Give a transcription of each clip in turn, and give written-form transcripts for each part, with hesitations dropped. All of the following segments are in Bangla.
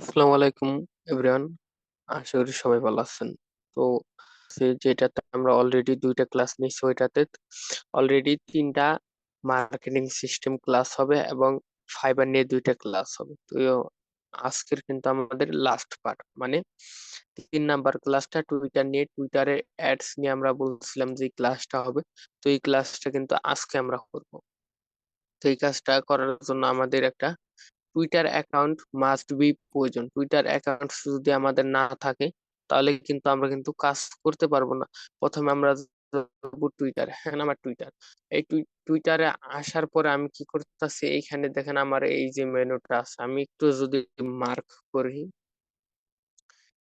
আসসালামু আলাইকুম এভরিওয়ান। আশা করি সবাই ভালো আছেন। তো যেটাতে আমরা অলরেডি দুইটা ক্লাস নিচ্ছি, ওইটাতে অলরেডি তিনটা মার্কেটিং সিস্টেম ক্লাস হবে এবং ফাইবার নিয়ে দুইটা ক্লাস হবে। তো আজকের কিন্তু আমাদের লাস্ট পার্ট, মানে 3 নাম্বার ক্লাসটা টুইটার নিয়ে, টুইটারের অ্যাডস নিয়ে আমরা বলছিলাম যে ক্লাসটা হবে। তো এই ক্লাসটা কিন্তু আজকে আমরা করব। তো এই কাজটা করার জন্য আমাদের একটা টুইটার অ্যাকাউন্ট মাস্ট বি প্রয়োজন। টুইটার অ্যাকাউন্ট যদি আমাদের না থাকে তাহলে কিন্তু আমরা কিন্তু কাজ করতে পারবো না। প্রথমে আমরা যাবো টুইটার। হ্যাঁ, আমার টুইটার, এই টুইটারে আসার পরে আমি কি করতেছি, এইখানে দেখেন আমার এই যে মেনুটা আছে, আমি একটু যদি মার্ক করি,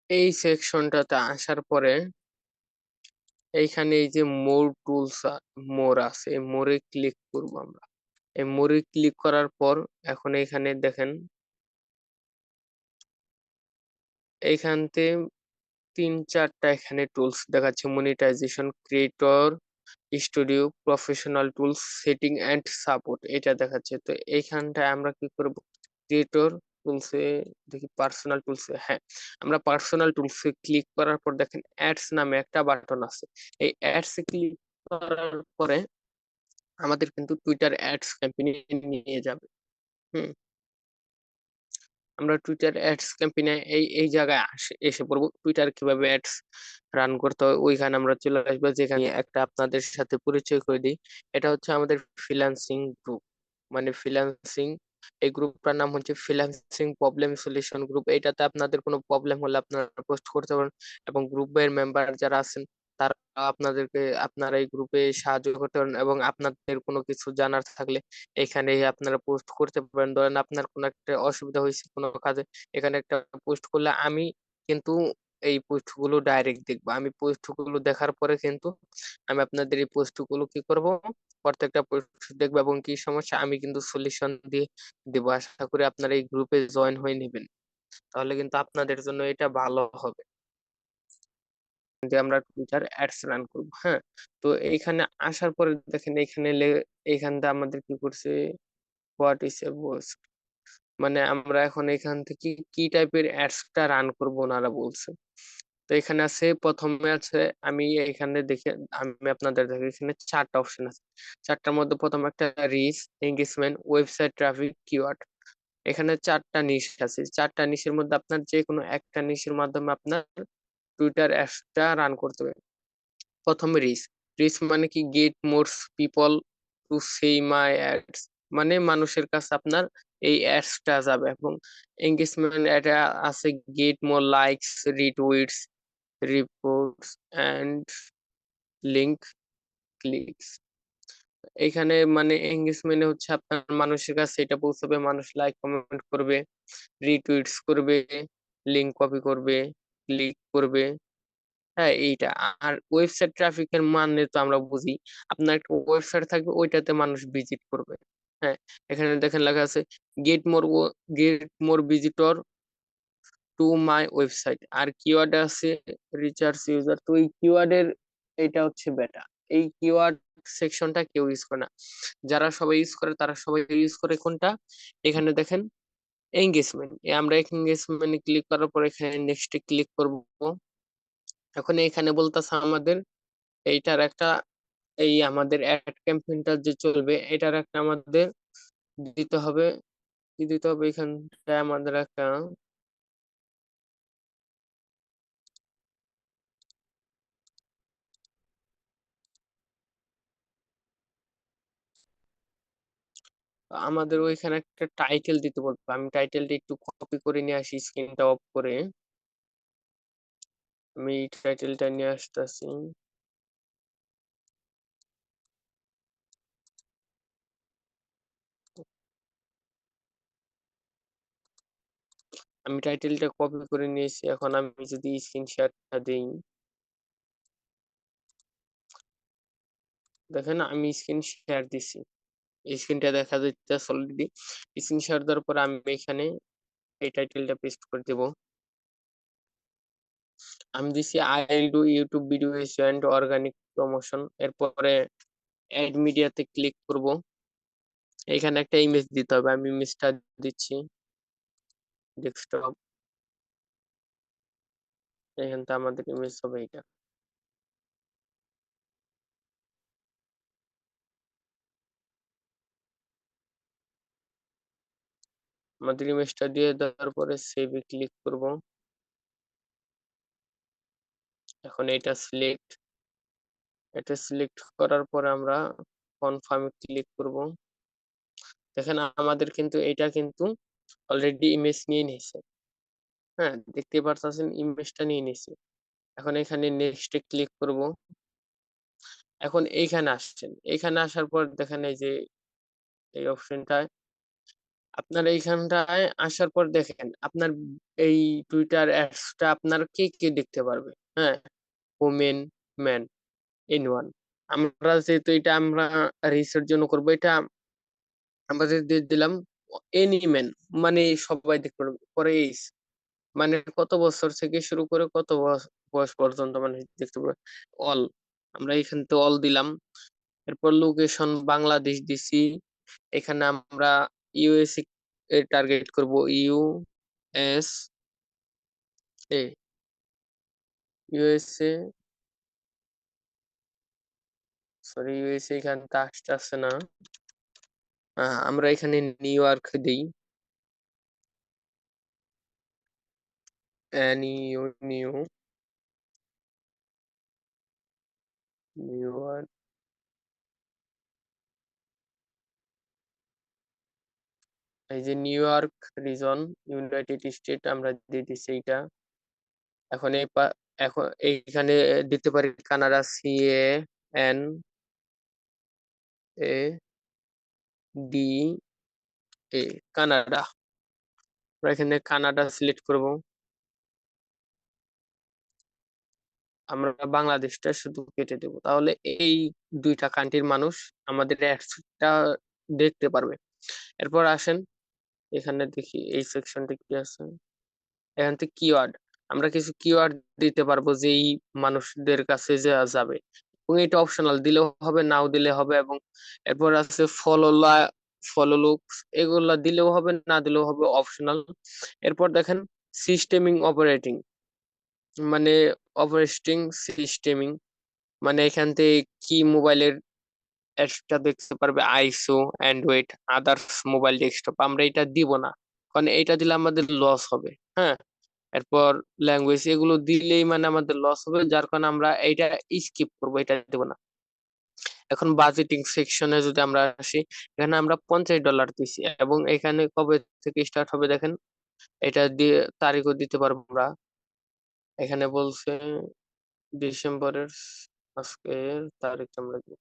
এই সেকশনটাতে আসার পরে এইখানে এই যে মোর টুলস, মোর আছে, এই মোরে ক্লিক করব আমরা। এই মোরে ক্লিক করার পর এখন এইখানে দেখেন, এইখানতে 3-4টা এখানে টুলস দেখাচ্ছে: monetization, creator studio, professional tools, setting and support, এটা দেখাচ্ছে। তো এইখানটায় আমরা কি করব, ক্রিয়েটর টুলসে দেখি, পার্সোনাল টুলসে, হ্যাঁ, আমরা পার্সোনাল টুলসে ক্লিক করার পর দেখেন অ্যাডস নামে একটা বাটন আছে। এই অ্যাডস এ ক্লিক করার পরে আমাদের কিন্তু টুইটার অ্যাডস ক্যাম্পেইনে নিয়ে যাবে। হুম, আমরা টুইটার অ্যাডস ক্যাম্পেইনে এই এই জায়গায় এসে পড়বো। টুইটার কিভাবে অ্যাডস রান করতে হয় ওইখানে আমরা চলে আসবো। যেখানে একটা আপনাদের সাথে পরিচয় করে দিই, এটা হচ্ছে আমাদের ফ্রিল্যান্সিং গ্রুপ, মানে ফ্রিল্যান্সিং, এই গ্রুপটার নাম হচ্ছে ফ্রিল্যান্সিং প্রবলেম সলিউশন গ্রুপ। এটাতে আপনাদের কোনো প্রবলেম হলে আপনারা পোস্ট করতে পারেন এবং গ্রুপের মেম্বার যারা আছেন তারা আপনাদেরকে, আপনারা এই গ্রুপে সাহায্য করতে পারেন এবং আপনাদের কোনো কিছু জানার থাকলে এখানে আপনারা পোস্ট করতে পারেন। ধরেন আপনার কোনো একটা অসুবিধা হয়েছে কোনো কাজে, এখানে একটা পোস্ট করলে আমি কিন্তু এই পোস্ট গুলো ডাইরেক্ট দেখবো। আমি পোস্ট গুলো দেখার পরে কিন্তু আমি আপনাদের এই পোস্ট গুলো কি করব, প্রত্যেকটা পোস্ট দেখবো এবং কি সমস্যা আমি কিন্তু সলিউশন দিয়ে দেবো। আশা করি আপনারা এই গ্রুপে জয়েন হয়ে নেবেন, তাহলে কিন্তু আপনাদের জন্য এটা ভালো হবে যে আমরা টুইটার অ্যাডস রান করবো। হ্যাঁ, তো এইখানে আসার পরে দেখেন এইখানে এইখানটা আমাদের কি করছে, হোয়াট ইজ এ, মানে আমরা এখন এখান থেকে কি টাইপের অ্যাডসটা রান করবো ওনারা বলছে। তো এখানে আছে, প্রথমে আছে, আমি এখানে দেখে, আমি আপনাদের দেখে এখানে 4টা অপশন আছে। 4টার মধ্যে প্রথম একটা reach, engagement, website traffic, keyword. এখানে 4টা নিশ আছে। 4টা নিশের মধ্যে আপনার যে কোনো একটা নিশের মাধ্যমে আপনার টুইটার অ্যাডসটা রান করতে হবে। প্রথমে রিচ, রিচ মানে কি, get more people to see my ads, মানে মানুষের কাছে আপনার এই অ্যাডসটা যাবে। এবং এঙ্গেজমেন্ট এটা আছে, get more likes, retweets, reports and link clicks. এখানে মানে এঙ্গেজমেন্ট হচ্ছে আপনার মানুষের কাছে এটা পৌঁছাবে, মানুষ লাইক কমেন্ট করবে, রিটুইটস করবে, লিংক কপি করবে, ক্লিক করবে। হ্যাঁ, এইটা। আর ওয়েবসাইট ট্রাফিকের মানে তো আমরা বুঝি, আপনার একটা ওয়েবসাইট থাকবে, ওইটাতে মানুষ ভিজিট করবে। হ্যাঁ, এখানে দেখেন লেখা আছে, get more, get more visitor to my website. আর কিওয়ার্ড আছে রিচার্জ ইউজার। তো এই কিওয়ার্ডের এটা হচ্ছে বেটা, এই কিওয়ার্ড সেকশনটা কেউ ইউজ করে না। যারা সবাই ইউজ করে তারা সবাই ইউজ করে কোনটা, এখানে দেখেন এঙ্গেজমেন্ট। আমরা এঙ্গেজমেন্টে ক্লিক করার পর এখানে নেক্সটে ক্লিক করব। এখন এখানে বলতেছে আমাদের এইটার একটা, এই আমাদের অ্যাড ক্যাম্পেইনটা যে চলবে এটার একটা আমাদের দিতে হবে, কি দিতে হবে, এখানটায় আমাদের একটা, আমাদের ওইখানে একটা টাইটেল দিতে বলবো। আমি টাইটেলটা একটু কপি করে নিয়ে আসি, স্ক্রিনটা অফ করে আমি টাইটেলটা নিয়ে আসতেছি। আমি টাইটেলটা কপি করে নিয়েছি। এখন আমি যদি স্ক্রিন শেয়ারটা দিই, দেখেন আমি স্ক্রিন শেয়ার দিছি, স্ক্রিনটা দেখা যাচ্ছে অলরেডি। স্ক্রিন শেয়ার দেওয়ার পর আমি এখানে এই টাইটেলটা পেস্ট করে দেবো। আমি দিছি I will do YouTube video and organic promotion. এরপরে অ্যাড মিডিয়াতে ক্লিক করব। এখানে একটা ইমেজ দিতে হবে, আমি ইমেজটা দিচ্ছি, ডেস্কটপ। এখান থেকে আমাদের ইমেজ হবে এটা। আমাদের ইমেজটা দিয়ে দেওয়ার পরে সেভে ক্লিক করব। এখন এটা সিলেক্ট করার পরে আমরা কনফার্মে ক্লিক করব। দেখেন আমাদের কিন্তু এটা কিন্তু অলরেডি ইমেজ নিয়ে নিয়েছে। হ্যাঁ, দেখতে পারতেছেন ইমেজটা নিয়ে নিয়েছে। এখন এখানে নেক্সটে ক্লিক করব। এখন এইখানে আসছেন, এইখানে আসার পর দেখেন এই যে এই অপশনটায়, আপনার এইখানটায় আসার পর দেখেন আপনার এই টুইটার অ্যাডসটা আপনার কে কে দেখতে পারবে। হ্যাঁ, ওমেন, ম্যান, এনিওয়ান। আমরা যেহেতু এটা আমরা রিসার্চ জন্য করবো, এটা আমাদের দিয়ে দিলাম এনি ম্যান, মানে সবাই দেখতে পারবে। পরে এইজ, মানে কত বছর থেকে শুরু করে কত বয়স পর্যন্ত মানে দেখতে পারবে। অল, আমরা এখান থেকে অল দিলাম। এরপর লোকেশন বাংলাদেশ দিছি। এখানে আমরা ইউএসএ এর টার্গেট করব, S A, USA, sorry USA এখানে আসছে না। আমরা এখানে নিউ ইয়র্ক দিই, নিউ নিউ নিউ ইয়র্ক। এই যে new York reason, United state আমরা দিয়ে দিচ্ছি এইটা। এখন এখন এইখানে দিতে পারি কানাডা, CANADA, কানাডা। আমরা এখানে কানাডা সিলেক্ট করব। আমরা বাংলাদেশটা শুধু কেটে দেব, তাহলে এই দুইটা কান্ট্রির মানুষ আমাদের অ্যাডসটা দেখতে পারবে। এরপর আসেন এখানে দেখি এই সেকশনটা কি আছে। এখান থেকে কিওয়ার্ড, আমরা কিছু কিওয়ার্ড দিতে পারবো যে এই মানুষদের কাছে যে যাবে, এবং এটা অপশনাল, দিলেও হবে নাও দিলে হবে। এবং এরপর আছে ফলো লুকস, এগুলা দিলেও হবে না দিলেও হবে, অপশনাল। এরপর দেখেন সিস্টেমিং অপারেটিং, মানে অপারেটিং সিস্টেমিং, মানে এখান থেকে কি মোবাইলের একটা দেখতে পারবে, আইসো, অ্যান্ড্রয়েড, আদার্স মোবাইল ডেস্কটপ, আমরা এটা দিব না, কারণ এটা দিলে আমাদের লস হবে। হ্যাঁ, এরপর ল্যাঙ্গুয়েজ, এগুলো দিলেই মানে আমাদের লস হবে, যার কারণে আমরা এইটা স্কিপ করবো, এটা দেব না। এখন বাজেটিং সেকশনে যদি আমরা আসি, এখানে আমরা $50 দিছি, এবং এখানে কবে থেকে স্টার্ট হবে দেখেন, এটা দিয়ে তারিখও দিতে পারবো আমরা। এখানে বলছে ডিসেম্বরের, আজকের তারিখ আমরা দিব।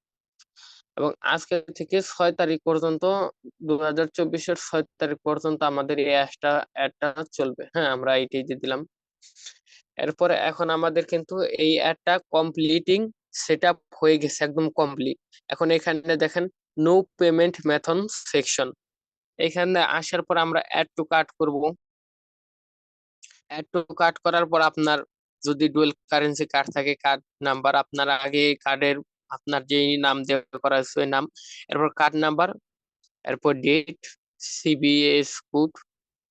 এবং আজকে থেকে 6 তারিখ পর্যন্ত, 2024-এর 6 তারিখ পর্যন্ত আমাদের এই অ্যাডটা চলবে। হ্যাঁ, আমরা এইটাই দিয়ে দিলাম। এরপরে এখন আমাদের কিন্তু এই অ্যাডটা কমপ্লিটিং সেট আপ হয়ে গেছে, একদম কমপ্লিট। এখন এখানে দেখেন নো পেমেন্ট মেথড সেকশন, এখানে আসার পর আমরা অ্যাড টু কার্ট করব। অ্যাড টু কার্ট করার পর আপনার যদি ডুয়েল কারেন্সি কার্ড থাকে, কার্ড নাম্বার আপনার আগে কার্ডের আপনার যেই নাম দেওয়া করা আছে ওই নাম, এরপর কার্ড নাম্বার, এরপর ডেট, সিবিএস কোড,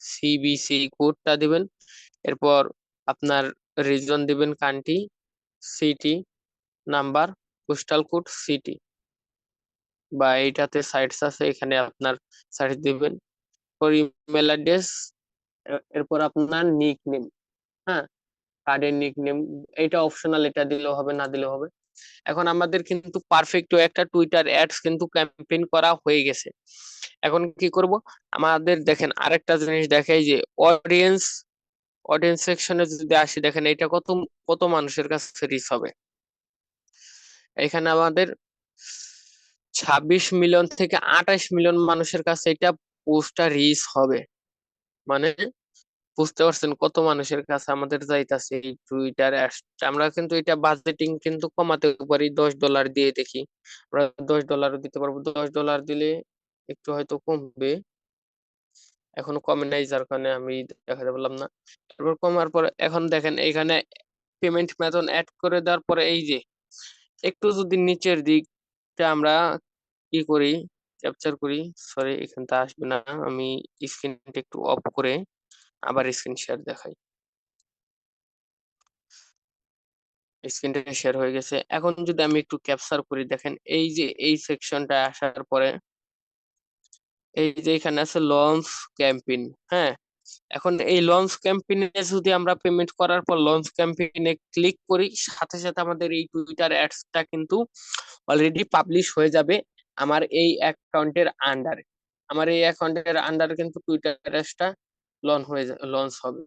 সিবিসি কোডটা দিবেন। এরপর আপনার রিজন দিবেন, country, city, number, postal code, city, বা এইটাতে সাইটস আছে এখানে আপনার সাইট দিবেন। এরপর ইমেল অ্যাড্রেস, এরপর আপনার নিক নেম। হ্যাঁ, কার্ডের নিক নেম, এটা অপশনাল, এটা দিলেও হবে না দিলেও হবে। এখন আমাদের কিন্তু পারফেক্ট একটা টুইটার অ্যাডস কিন্তু ক্যাম্পেইন করা হয়ে গেছে। এখন কি করব, আমাদের দেখেন আরেকটা জিনিস দেখাই যে অডিয়েন্স, অডিয়েন্স সেকশনে যদি আসি, দেখেন এটা কত কত মানুষের কাছে রিচ হবে। এখানে আমাদের 26 মিলিয়ন থেকে 28 মিলিয়ন মানুষের কাছে এটা পোস্টটা রিচ হবে। মানে বুঝতে পারছেন কত মানুষের কাছে আমাদের যাইতাছে এই টুইটার অ্যাডসটা। আমরা কিন্তু এটা বাজেটিং কিন্তু কমাতে পারি, $10 দিয়ে দেখি, আমরা $10 দিতে পারবো। $10 দিলে একটু হয়তো কমবে, এখনো কমে নাই, যার কারণে আমি দেখাতে পারলাম না। এরপর কমার পর এখন দেখেন এখানে পেমেন্ট মেথড অ্যাড করে দেওয়ার পরে এই যে একটু যদি নিচের দিকটা আমরা কি করি, ক্যাপচার করি, সরি এখানটা আসবে না, আমি স্ক্রিনটা একটু অফ করে আবার স্ক্রিন শেয়ার দেখাই। স্ক্রিনটা শেয়ার হয়ে গেছে। এখন যদি আমি একটু ক্যাপচার করি, দেখেন এই যে এই সেকশনটা আসার পরে এই যে এখানে আছে লঞ্চ ক্যাম্পেইন। হ্যাঁ, এখন এই লঞ্চ ক্যাম্পেইনে যদি আমরা পেমেন্ট করার পর লঞ্চ ক্যাম্পেইনে ক্লিক করি, সাথে সাথে আমাদের এই টুইটার অ্যাডসটা কিন্তু অলরেডি পাবলিশ হয়ে যাবে আমার এই অ্যাকাউন্টের আন্ডারে। আমার এই অ্যাকাউন্টের আন্ডারে কিন্তু টুইটার অ্যাডসটা লঞ্চ হবে।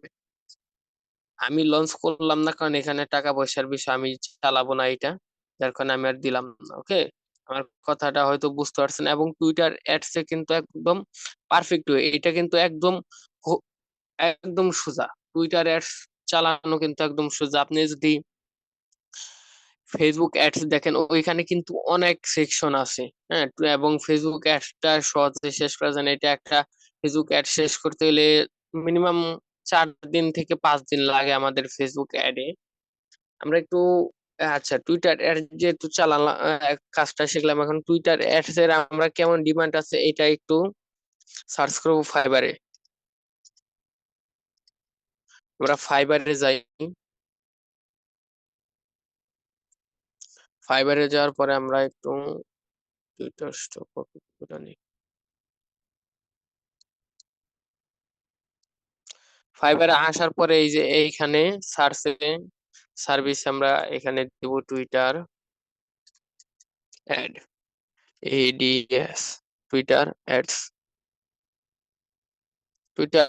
আমি লঞ্চ করলাম না, কারণ এখানে টাকা পয়সার বিষয়, আমি চালাবো না এটা, যার কারণে আমি আর দিলাম না। ওকে, আমার কথাটা হয়তো বুঝতে পারছেন। এবং টুইটার অ্যাডস এ কিন্তু একদম পারফেক্ট ওয়ে, এটা কিন্তু একদম একদম সোজা। টুইটার অ্যাডস চালানো কিন্তু একদম সোজা। আপনি যদি ফেসবুক অ্যাডস দেখেন, ওইখানে কিন্তু অনেক সেকশন আছে। হ্যাঁ, এবং ফেসবুক অ্যাডসটা সহজে শেষ করা যায় না। এটা একটা ফেসবুক অ্যাড শেষ করতে গেলে মিনিমাম 4 দিন থেকে 5 দিন লাগে আমাদের ফেসবুক অ্যাডে। আমরা একটু আচ্ছা, টুইটার অ্যাড যেহেতু চালালাম, কাজটা শিখলাম, এখন টুইটার অ্যাডস এর আমরা কেমন ডিমান্ড আছে এটা একটু সার্চ করবো ফাইবারে। আমরা ফাইবারে যাই। ফাইবারে যাওয়ার পরে আমরা একটু টুইটার স্টক করে নিই। ফাইবারে আসার পরে এই যে এইখানে সার্চে সার্ভিস আমরা এখানে দেব Twitter ad, ads, Twitter ads. Twitter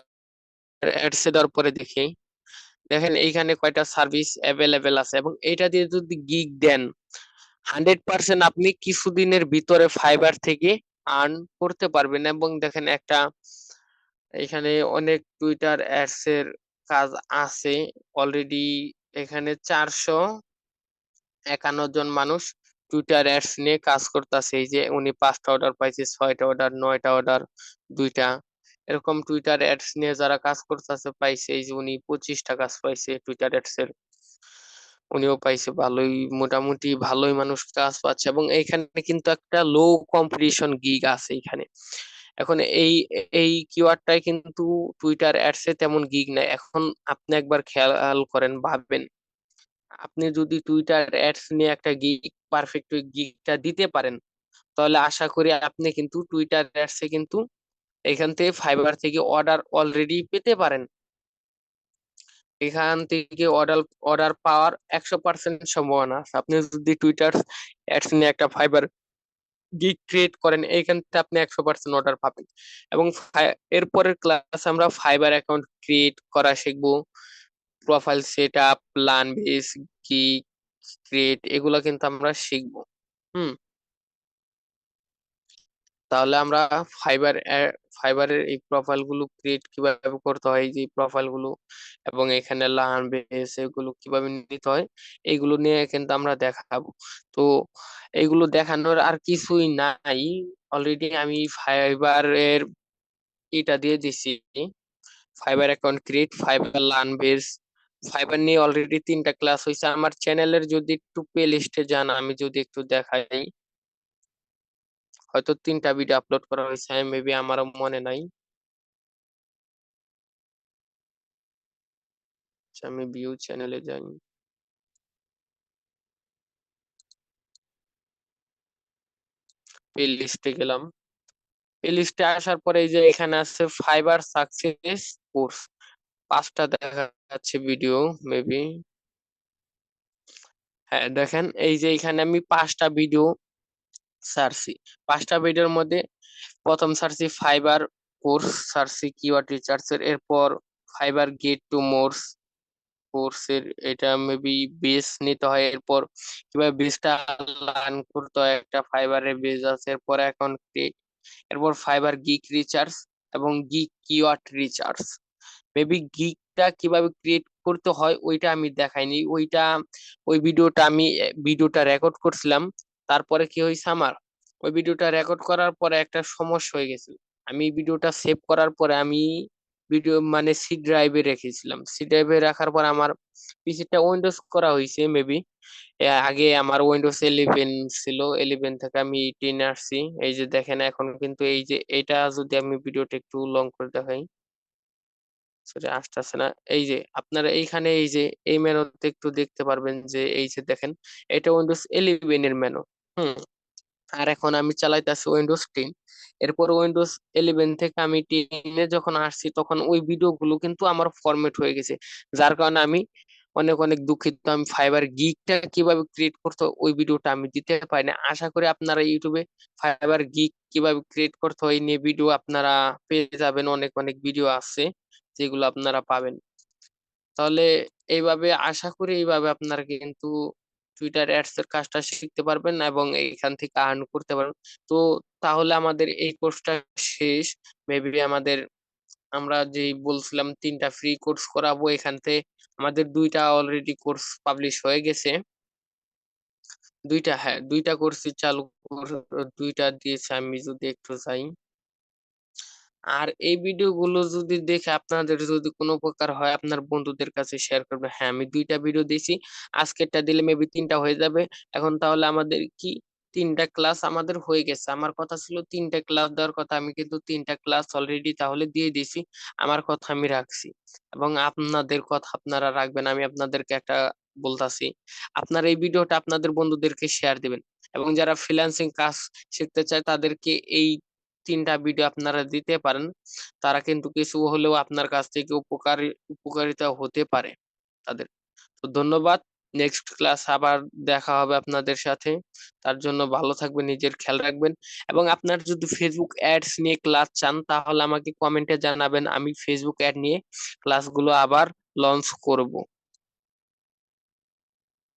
ads এ দেওয়ার পরে দেখি, দেখেন এইখানে কয়টা সার্ভিস অ্যাভেলেবেল আছে, এবং এটা দিয়ে যদি গিগ দেন 100% আপনি কিছুদিনের ভিতরে ফাইবার থেকে আর্ন করতে পারবেন। এবং দেখেন একটা এখানে অনেক টুইটার অ্যাডস এর কাজ আছে অলরেডি। এখানে 451 জন মানুষ টুইটার অ্যাডস নিয়ে কাজ করতেছে। এই যে উনি 5টা অর্ডার পাইছে, 6টা অর্ডার, 9টা অর্ডার, 2টা, এরকম টুইটার অ্যাডস নিয়ে যারা কাজ করতেছে পাইছে। এই যে উনি 25টা কাজ পাইছে টুইটার অ্যাডস এর, উনিও পাইছে ভালোই, মোটামুটি ভালোই মানুষ কাজ পাচ্ছে। এবং এইখানে কিন্তু একটা লো কম্পিটিশন গিগ আছে এখানে। এখন এই কিওয়ার্ডটাই কিন্তু টুইটার অ্যাডস এ তেমন গিগ নাই। এখন আপনি একবার খেয়াল করেন, ভাববেন, আপনি যদি টুইটার অ্যাডস নিয়ে একটা গিগ, পারফেক্ট গিগটা দিতে পারেন, তাহলে আশা করি আপনি কিন্তু টুইটার অ্যাডস এ কিন্তু এখান থেকে ফাইবার থেকে অর্ডার অলরেডি পেতে পারেন। এখান থেকে অর্ডার অর্ডার পাওয়ার 100% সম্ভাবনা আছে। আপনি যদি টুইটার অ্যাডস নিয়ে একটা ফাইবার গিগ ক্রিয়েট করেন, এইখান থেকে আপনি 100% অর্ডার পাবেন। এবং এরপরের ক্লাস আমরা ফাইবার অ্যাকাউন্ট ক্রিয়েট করা শিখবো, profile set up, plan base, gig create, এগুলো কিন্তু আমরা শিখবো। হুম, তাহলে আমরা ফাইবার ফাইবারের এই প্রোফাইল গুলো ক্রিয়েট কিভাবে করতে হয়, এই যে প্রোফাইল গুলো, এবং এখানে লার্ন বেস এগুলো কিভাবে নিতে হয়, এইগুলো নিয়ে কিন্তু আমরা দেখাবো। তো এইগুলো দেখানোর আর কিছুই নাই, অলরেডি আমি ফাইবারের এটা দিয়ে দিছি, fibre account create, fibre learn base. Fibre নিয়ে অলরেডি 3টা ক্লাস হয়েছে আমার চ্যানেলের। যদি একটু প্লে লিস্টে যান, আমি যদি একটু দেখাই, হয়তো 3টা ভিডিও আপলোড করা হয়েছে, মেবি আমারও মনে নাই। আচ্ছা, আমি ভিউ চ্যানেলে যাই, প্লে লিস্টে গেলাম। প্লে লিস্টে আসার পরে এই যে এখানে আছে ফাইবার সাকসেস কোর্স, 5টা দেখা যাচ্ছে ভিডিও মেবি। হ্যাঁ, দেখেন এই যে এখানে আমি 5টা ভিডিও সারছি। 5টা ভিডিওর মধ্যে প্রথম সারছি ফাইবার কোর্স, সারছি কিওয়ার্ড রিসার্চের, এরপর ফাইবার গেট টু মোরস কোর্সের, এটা মেবি বেস নিতে হয়, এরপর কিভাবে বেসটা লার্ন করতে হয়, একটা ফাইবারের বেস আছে, এরপর এখন এরপর ফাইবার গিগ রিচার্জ এবং গিগ কিওয়ার্ড রিচার্জ। মেবি গিগটা কিভাবে ক্রিয়েট করতে হয় ওইটা আমি দেখাইনি, ওইটা ওই ভিডিওটা রেকর্ড করছিলাম। তারপরে কি হয়েছে, আমার ওই ভিডিওটা রেকর্ড করার পরে একটা সমস্যা হয়ে গেছে। আমি ভিডিওটা সেভ করার পরে আমি ভিডিও মানে সি ড্রাইভে রেখেছিলাম। সি ড্রাইভে রাখার পর আমার পিসিটা উইন্ডোজ করা হয়েছে মেবি। আগে আমার উইন্ডোজ 11 ছিল, 11 থেকে আমি 10 আসছি। এই যে দেখেন এখন কিন্তু এই যে এটা যদি আমি ভিডিওটা একটু লং করে দেখাই, সরি আসতেছে না। এই যে আপনারা এইখানে এই যে এই মেনুতে একটু দেখতে পারবেন যে এই যে দেখেন, এটা উইন্ডোজ 11 এর মেনু। হুম। আর এখন আমি চালাইতেছি উইন্ডোজ 10। এরপর উইন্ডোজ 11 থেকে আমি 10-এ যখন আসছি তখন ওই ভিডিও গুলো কিন্তু আমার ফরম্যাট হয়ে গেছে, যার কারণে আমি অনেক অনেক দুঃখিত। আমি ফাইবার গিগটা কিভাবে ক্রিয়েট করতে হয় ওই ভিডিওটা আমি দিতে পারি না। আশা করি আপনারা ইউটিউবে ফাইবার গিগ কিভাবে ক্রিয়েট করতে হয় এই নিয়ে ভিডিও আপনারা পেয়ে যাবেন, অনেক অনেক ভিডিও আছে যেগুলো আপনারা পাবেন। তাহলে এইভাবে আশা করি এইভাবে আপনারা কিন্তু টুইটার অ্যাডস এর কাজটা শিখতে পারবেন এবং এইখান থেকে আর্ন করতে পারবেন। তো তাহলে আমাদের এই কোর্সটা শেষ। মেবি আমরা যেই বলছিলাম 3টা ফ্রি কোর্স করাবো, এখান থেকে আমাদের 2টা অলরেডি কোর্স পাবলিশ হয়ে গেছে। 2টা, হ্যাঁ 2টা কোর্সই চালু 2টা দিয়েছে। আমি যদি একটু চাই, আর এই ভিডিও গুলো যদি দেখে আপনাদের যদি কোনো উপকার হয় আপনার বন্ধুদের কাছে শেয়ার করবেন। হ্যাঁ আমি 2টা ভিডিও দিয়েছি, আজকেরটা দিলে মেবি 3টা হয়ে যাবে। এখন তাহলে আমাদের কি 3টা ক্লাস আমাদের হয়ে গেছে। আমার কথা ছিল 3টা ক্লাস দেওয়ার কথা, আমি কিন্তু 3টা ক্লাস অলরেডি তাহলে দিয়ে দিয়েছি। আমার কথা আমি রাখছি এবং আপনাদের কথা আপনারা রাখবেন। আমি আপনাদেরকে একটা বলতাছি, আপনারা এই ভিডিওটা আপনাদের বন্ধুদেরকে শেয়ার দিবেন এবং যারা ফ্রিল্যান্সিং কাজ শিখতে চায় তাদেরকে এই 3টা ভিডিও আপনারা দিতে পারেন। তারা কিন্তু কিছু হলেও আপনার কাছ থেকে উপকারিতা হতে পারে তাদের। তো ধন্যবাদ। নেক্সট ক্লাস আবার দেখা হবে আপনাদের সাথে। তার জন্য ভালো থাকবেন, নিজের খেয়াল রাখবেন এবং আপনার যদি ফেসবুক অ্যাডস নিয়ে ক্লাস চান তাহলে আমাকে কমেন্টে জানাবেন, আমি ফেসবুক অ্যাড নিয়ে ক্লাসগুলো আবার লঞ্চ করব।